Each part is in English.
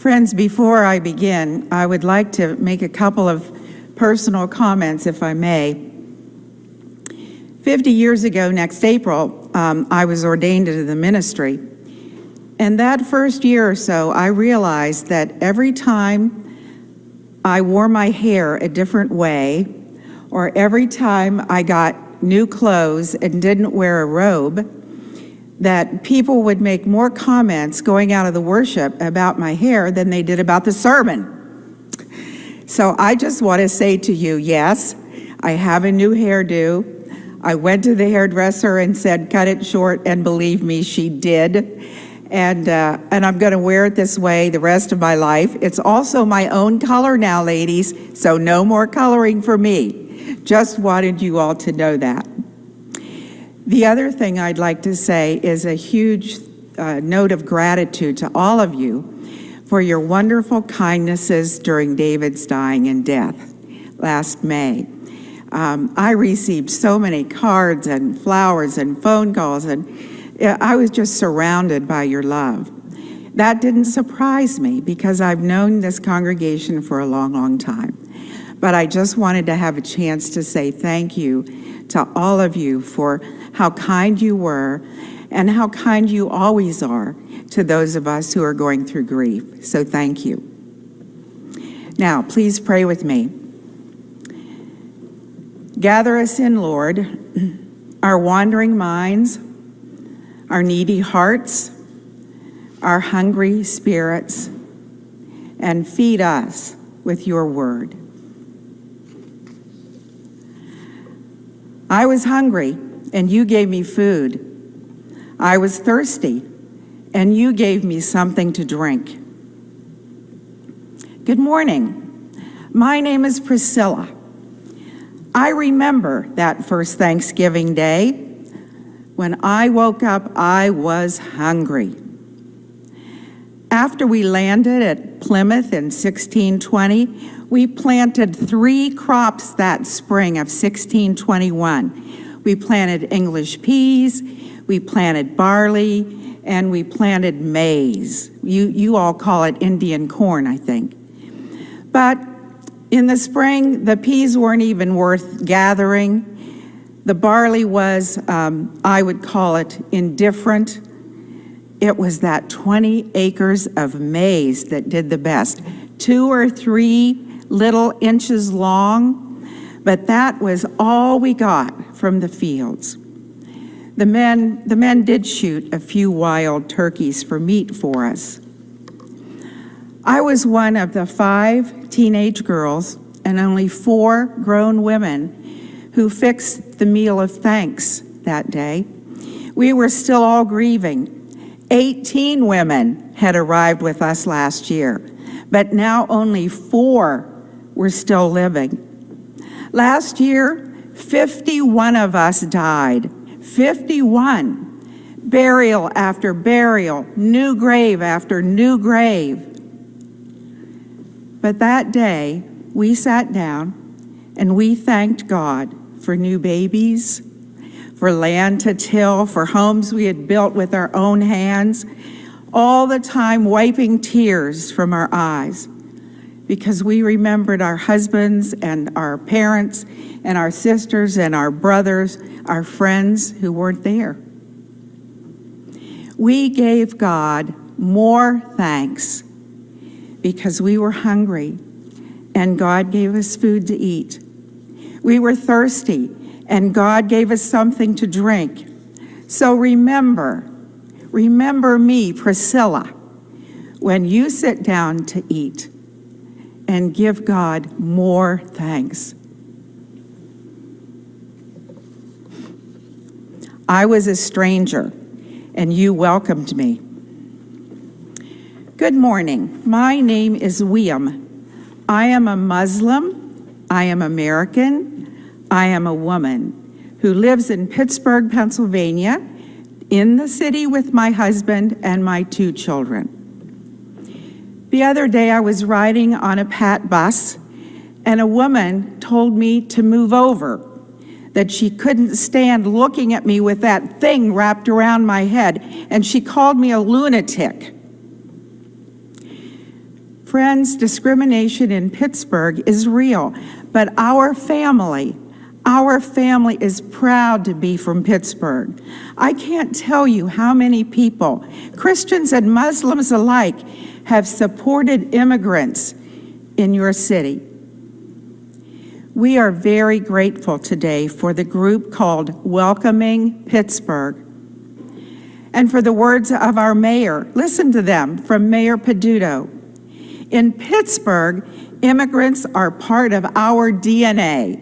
Friends, before I begin, I would like to make a couple of personal comments, if I may. 50 years ago, next April, I was ordained into the ministry. And that first year or so, I realized that every time I wore my hair a different way, or every time I got new clothes and didn't wear a robe, that people would make more comments going out of the worship about my hair than they did about the sermon. So I just want to say to you, yes, I have a new hairdo. I went to the hairdresser and said, cut it short, and believe me, she did. And I'm going to wear it this way the rest of my life. It's also my own color now, ladies, so no more coloring for me. Just wanted you all to know that. The other thing I'd like to say is a huge note of gratitude to all of you for your wonderful kindnesses during David's dying and death last May. I received so many cards and flowers and phone calls, and I was just surrounded by your love. That didn't surprise me because I've known this congregation for a long, long time. But I just wanted to have a chance to say thank you to all of you for how kind you were and how kind you always are to those of us who are going through grief. So thank you. Now, please pray with me. Gather us in, Lord, our wandering minds, our needy hearts, our hungry spirits, and feed us with your word. I was hungry, and you gave me food. I was thirsty, and you gave me something to drink. Good morning. My name is Priscilla. I remember that first Thanksgiving Day. When I woke up, I was hungry. After we landed at Plymouth in 1620, we planted 3 crops that spring of 1621. We planted English peas, we planted barley, and we planted maize. You all call it Indian corn, I think. But in the spring, the peas weren't even worth gathering. The barley was, I would call it indifferent. It was that 20 acres of maize that did the best. 2 or 3 little inches long, but that was all we got from the fields. The men did shoot a few wild turkeys for meat for us. I was one of the 5 teenage girls and only 4 grown women who fixed the meal of thanks that day. We were still all grieving. 18 women had arrived with us last year, but now only 4 were still living. Last year, 51 of us died. 51. Burial after burial, new grave after new grave. But that day, we sat down and we thanked God for new babies, for land to till, for homes we had built with our own hands, all the time wiping tears from our eyes because we remembered our husbands and our parents and our sisters and our brothers, our friends who weren't there. We gave God more thanks because we were hungry and God gave us food to eat. We were thirsty and God gave us something to drink. So remember me, Priscilla, when you sit down to eat and give God more thanks. I was a stranger and you welcomed me. Good morning. My name is William. I am a Muslim. I am American. I am a woman who lives in Pittsburgh, Pennsylvania, in the city with my husband and my 2 children. The other day I was riding on a PAT bus and a woman told me to move over, that she couldn't stand looking at me with that thing wrapped around my head, and she called me a lunatic. Friends, discrimination in Pittsburgh is real, but our family is proud to be from Pittsburgh. I can't tell you how many people, Christians and Muslims alike, have supported immigrants in your city. We are very grateful today for the group called Welcoming Pittsburgh and for the words of our mayor. Listen to them from Mayor Peduto. In Pittsburgh, immigrants are part of our DNA.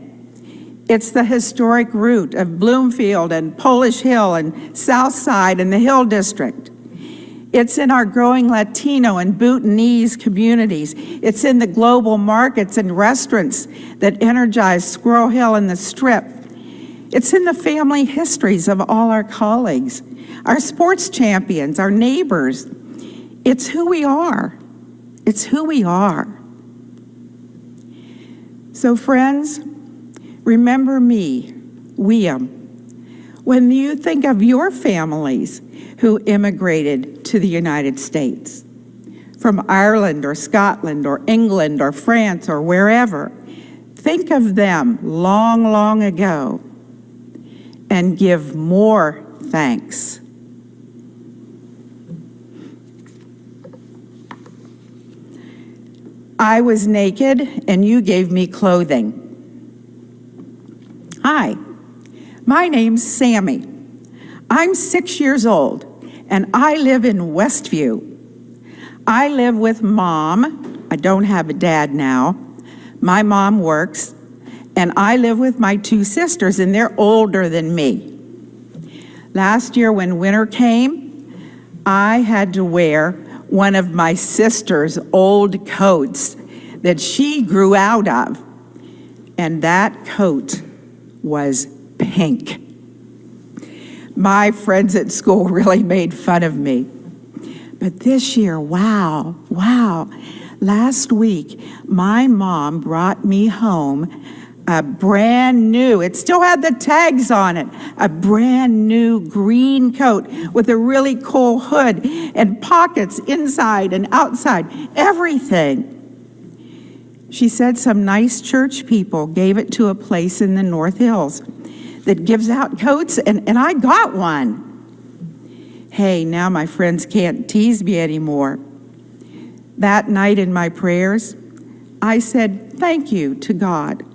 It's the historic root of Bloomfield and Polish Hill and South Side and the Hill District. It's in our growing Latino and Bhutanese communities. It's in the global markets and restaurants that energize Squirrel Hill and the Strip. It's in the family histories of all our colleagues, our sports champions, our neighbors. It's who we are. It's who we are. So friends, remember me, William, when you think of your families who immigrated to the United States from Ireland or Scotland or England or France or wherever. Think of them long, long ago and give more thanks. I was naked and you gave me clothing. Hi, my name's Sammy. I'm 6 years old and I live in Westview. I live with Mom. I don't have a dad now. My mom works and I live with my 2 sisters and they're older than me. Last year when winter came, I had to wear one of my sister's old coats that she grew out of, and that coat was pink. My friends at school really made fun of me. But this year, wow, last week, my mom brought me home a brand new, it still had the tags on it, a brand new green coat with a really cool hood and pockets inside and outside, everything. She said some nice church people gave it to a place in the North Hills that gives out coats, and I got one. Hey, now my friends can't tease me anymore. That night in my prayers, I said thank you to God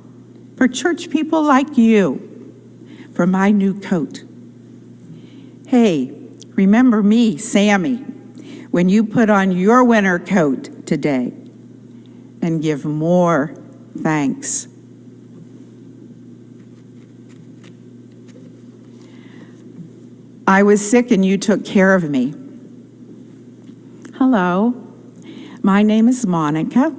for church people like you, for my new coat. Hey, remember me, Sammy, when you put on your winter coat today, and give more thanks. I was sick and you took care of me. Hello, my name is Monica.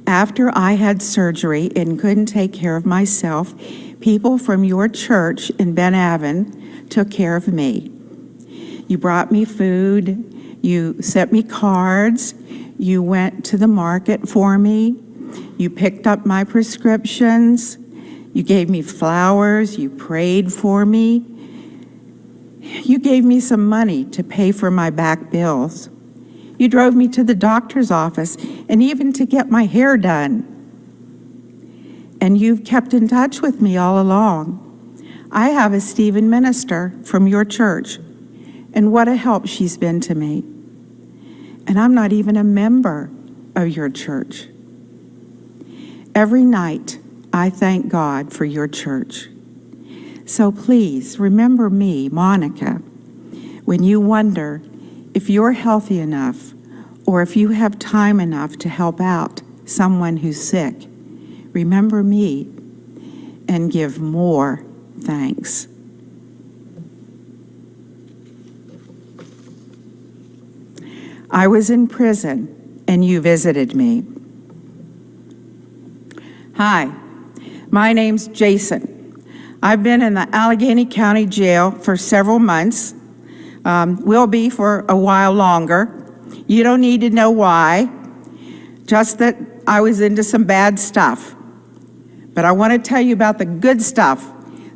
After I had surgery and couldn't take care of myself, people from your church in Ben Avon took care of me. You brought me food, you sent me cards, you went to the market for me, you picked up my prescriptions, you gave me flowers, you prayed for me, you gave me some money to pay for my back bills. You drove me to the doctor's office and even to get my hair done. And you've kept in touch with me all along. I have a Stephen minister from your church, and what a help she's been to me. And I'm not even a member of your church. Every night, I thank God for your church. So please remember me, Monica, when you wonder if you're healthy enough or if you have time enough to help out someone who's sick. Remember me and give more thanks. I was in prison and you visited me. Hi, my name's Jason. I've been in the Allegheny County Jail for several months. Will be for a while longer. You don't need to know why, just that I was into some bad stuff. But I want to tell you about the good stuff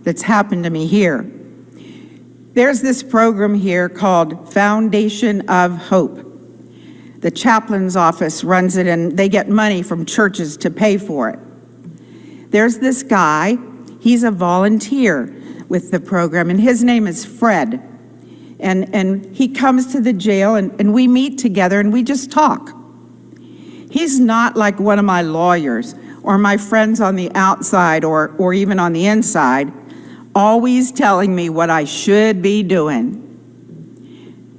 that's happened to me here. There's this program here called Foundation of Hope The chaplain's office runs it, and they get money from churches to pay for it. There's this guy, he's a volunteer with the program, and his name is Fred. And he comes to the jail, and we meet together, and we just talk. He's not like one of my lawyers or my friends on the outside or even on the inside, always telling me what I should be doing.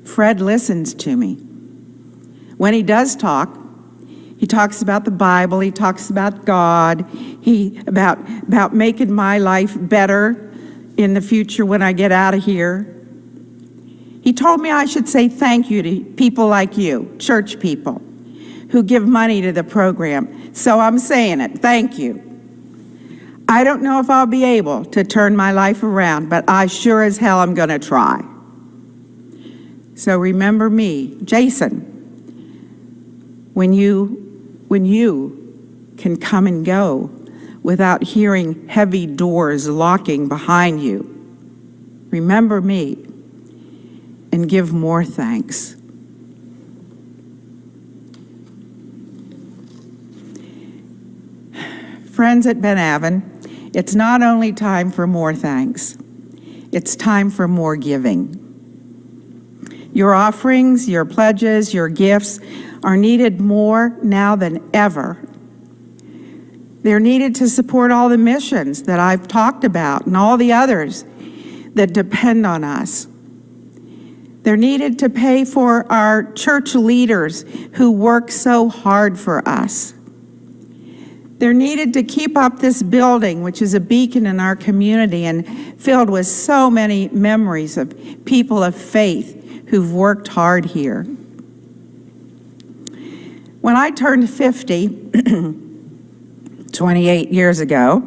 Fred listens to me. When he does talk, he talks about the Bible, he talks about God, about making my life better in the future when I get out of here. He told me I should say thank you to people like you, church people, who give money to the program. So I'm saying it, thank you. I don't know if I'll be able to turn my life around, but I sure as hell am gonna try. So remember me, Jason, when you can come and go without hearing heavy doors locking behind you. Remember me and give more thanks. Friends at Ben Avon, it's not only time for more thanks, it's time for more giving. Your offerings, your pledges, your gifts are needed more now than ever. They're needed to support all the missions that I've talked about and all the others that depend on us. They're needed to pay for our church leaders who work so hard for us. They're needed to keep up this building, which is a beacon in our community and filled with so many memories of people of faith who've worked hard here. When I turned 50, 28 years ago,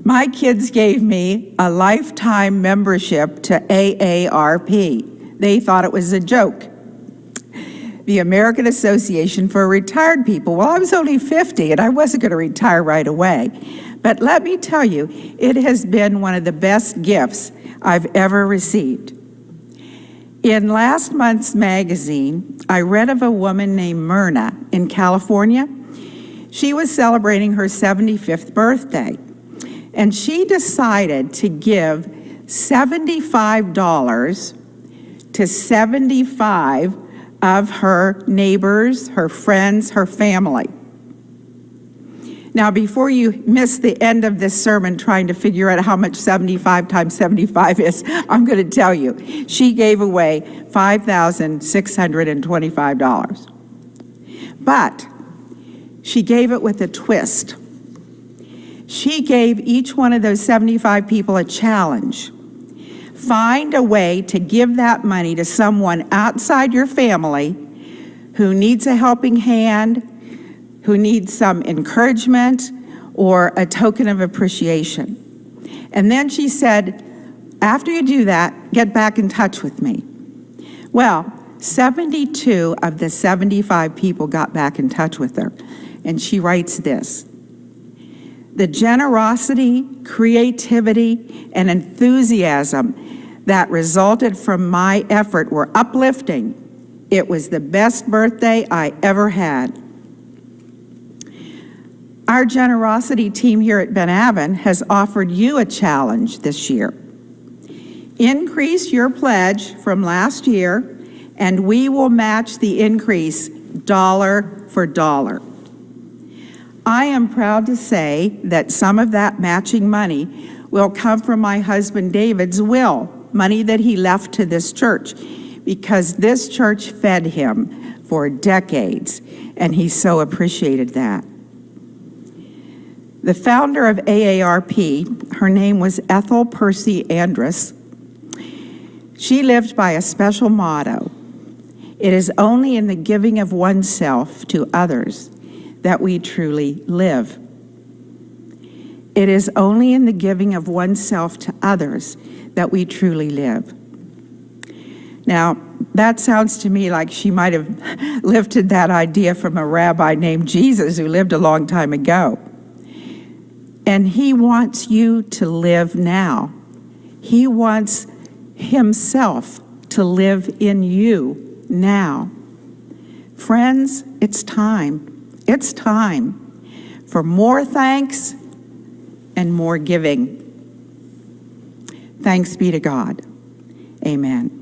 my kids gave me a lifetime membership to AARP. They thought it was a joke. The American Association for Retired People. Well, I was only 50 and I wasn't going to retire right away. But let me tell you, it has been one of the best gifts I've ever received. In last month's magazine, I read of a woman named Myrna in California. She was celebrating her 75th birthday, and she decided to give $75 to 75 of her neighbors, her friends, her family. Now, before you miss the end of this sermon trying to figure out how much 75 times 75 is, I'm going to tell you, she gave away $5,625. But she gave it with a twist. She gave each one of those 75 people a challenge. Find a way to give that money to someone outside your family who needs a helping hand, who needs some encouragement or a token of appreciation. And then she said, after you do that, get back in touch with me. Well, 72 of the 75 people got back in touch with her. And she writes this: the generosity, creativity, and enthusiasm that resulted from my effort were uplifting. It was the best birthday I ever had. Our generosity team here at Ben Avon has offered you a challenge this year. Increase your pledge from last year, and we will match the increase dollar for dollar. I am proud to say that some of that matching money will come from my husband David's will, money that he left to this church, because this church fed him for decades, and he so appreciated that. The founder of AARP, her name was Ethel Percy Andrus. She lived by a special motto: it is only in the giving of oneself to others that we truly live. It is only in the giving of oneself to others that we truly live. Now, that sounds to me like she might have lifted that idea from a rabbi named Jesus who lived a long time ago. And he wants you to live now. He wants himself to live in you now. Friends, it's time. It's time for more thanks and more giving. Thanks be to God. Amen.